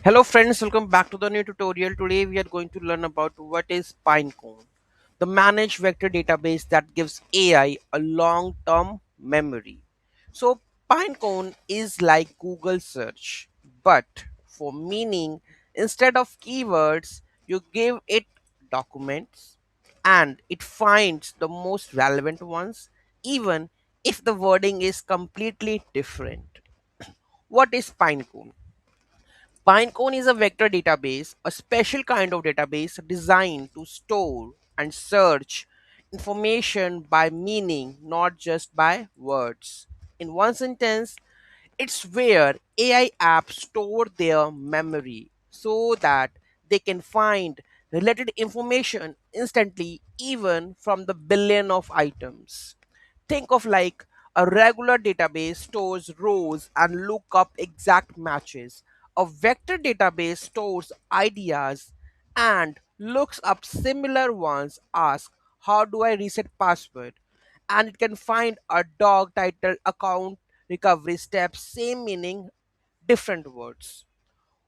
Hello friends, welcome back to the new tutorial. Today we are going to learn about what is Pinecone, the managed vector database that gives AI a long-term memory. So Pinecone is like Google search, but for meaning, instead of keywords, you give it documents and it finds the most relevant ones, even if the wording is completely different. What is Pinecone? Pinecone is a vector database, a special kind of database designed to store and search information by meaning, not just by words. In one sentence, it's where AI apps store their memory so that they can find related information instantly, even from the billion of items. Think of like a regular database stores rows and look up exact matches. A vector database stores ideas and looks up similar ones. Ask, how do I reset password? And it can find a dog title, account, recovery steps, same meaning, different words.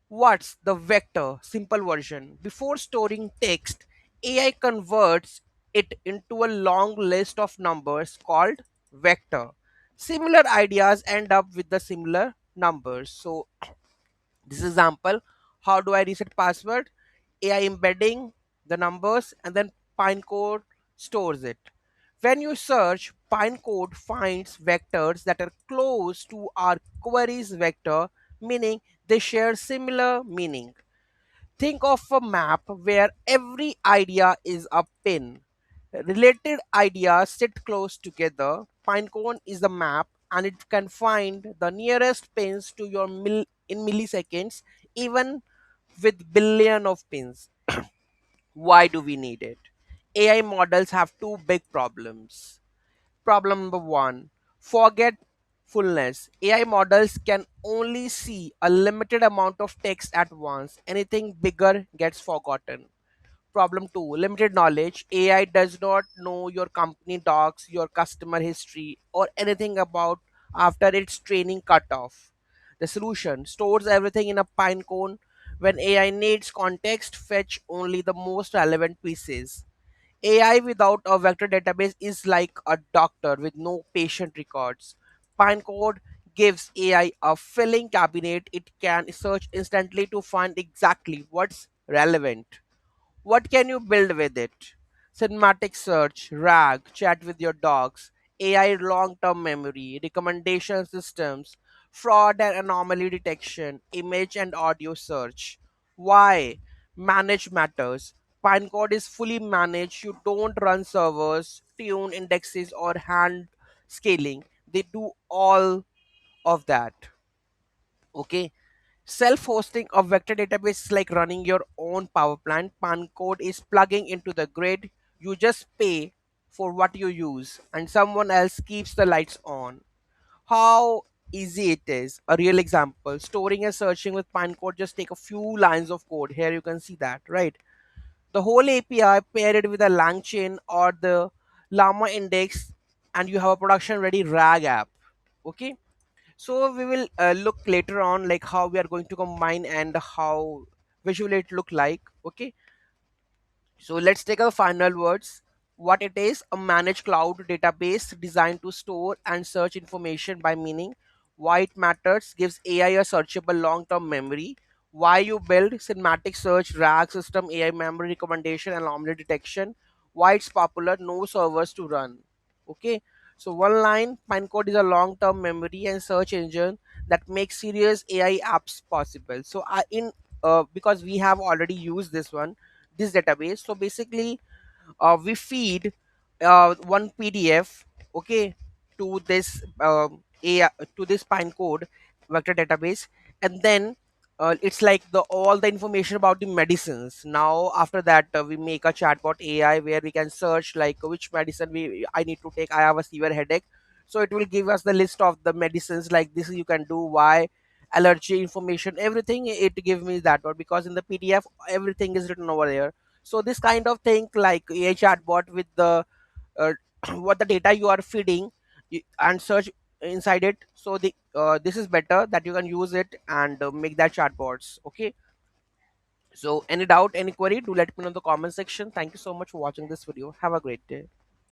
What's the vector? Simple version. Before storing text, AI converts it into a long list of numbers called vector. Similar ideas end up with the similar numbers. So, this example, how do I reset password? AI embedding the numbers and then Pinecone stores it. When you search, Pinecone finds vectors that are close to our query's vector, meaning they share similar meaning. Think of a map where every idea is a pin. Related ideas sit close together. Pinecone is the map and it can find the nearest pins to your in milliseconds, even with billion of pins. Why do we need it? AI models have two big problems. Problem number one, forgetfulness. AI models can only see a limited amount of text at once. Anything bigger gets forgotten. Problem two, limited knowledge. AI does not know your company docs, your customer history, or anything about after its training cutoff. The solution stores everything in a pine cone. When AI needs context, fetch only the most relevant pieces. AI without a vector database is like a doctor with no patient records. Pinecode gives AI a filling cabinet. It can search instantly to find exactly what's relevant. What can you build with it? Cinematic search, RAG, chat with your dogs, AI long term memory, recommendation systems, fraud and anomaly detection, image and audio search. Why? Manage matters. Pinecode is fully managed. You don't run servers, tune indexes, or hand scaling. They do all of that. Okay. Self-hosting a vector database is like running your own power plant. Pancode is plugging into the grid. You just pay for what you use and someone else keeps the lights on. How easy it is. A real example. Storing and searching with Pinecode just take a few lines of code. Here you can see that, right? The whole API pair it with a LangChain or the LlamaIndex and you have a production ready RAG app. Okay, so we will look later on like how we are going to combine and how visually it look like. Okay, so let's take our final words. What it is: a managed cloud database designed to store and search information by meaning. Why it matters: gives AI a searchable long-term memory. Why you build cinematic search, RAG system, AI memory recommendation, and anomaly detection. Why it's popular: no servers to run. Okay, so one line: Pinecode is a long-term memory and search engine that makes serious AI apps possible. So I in because we have already used this database, so basically we feed one PDF, okay, to this AI, to this Pinecode vector database, and then it's like the all the information about the medicines. Now after that we make a chatbot AI where we can search like which medicine we I need to take. I have a severe headache, so it will give us the list of the medicines like this you can do, why, allergy information, everything. It gives me that one because in the PDF everything is written over there. So this kind of thing like a chatbot with the uh, what the data you are feeding and search, inside it. So the this is better that you can use it and make that chatbots. Okay. So any doubt, any query, do let me know in the comment section. Thank you so much for watching this video. Have a great day.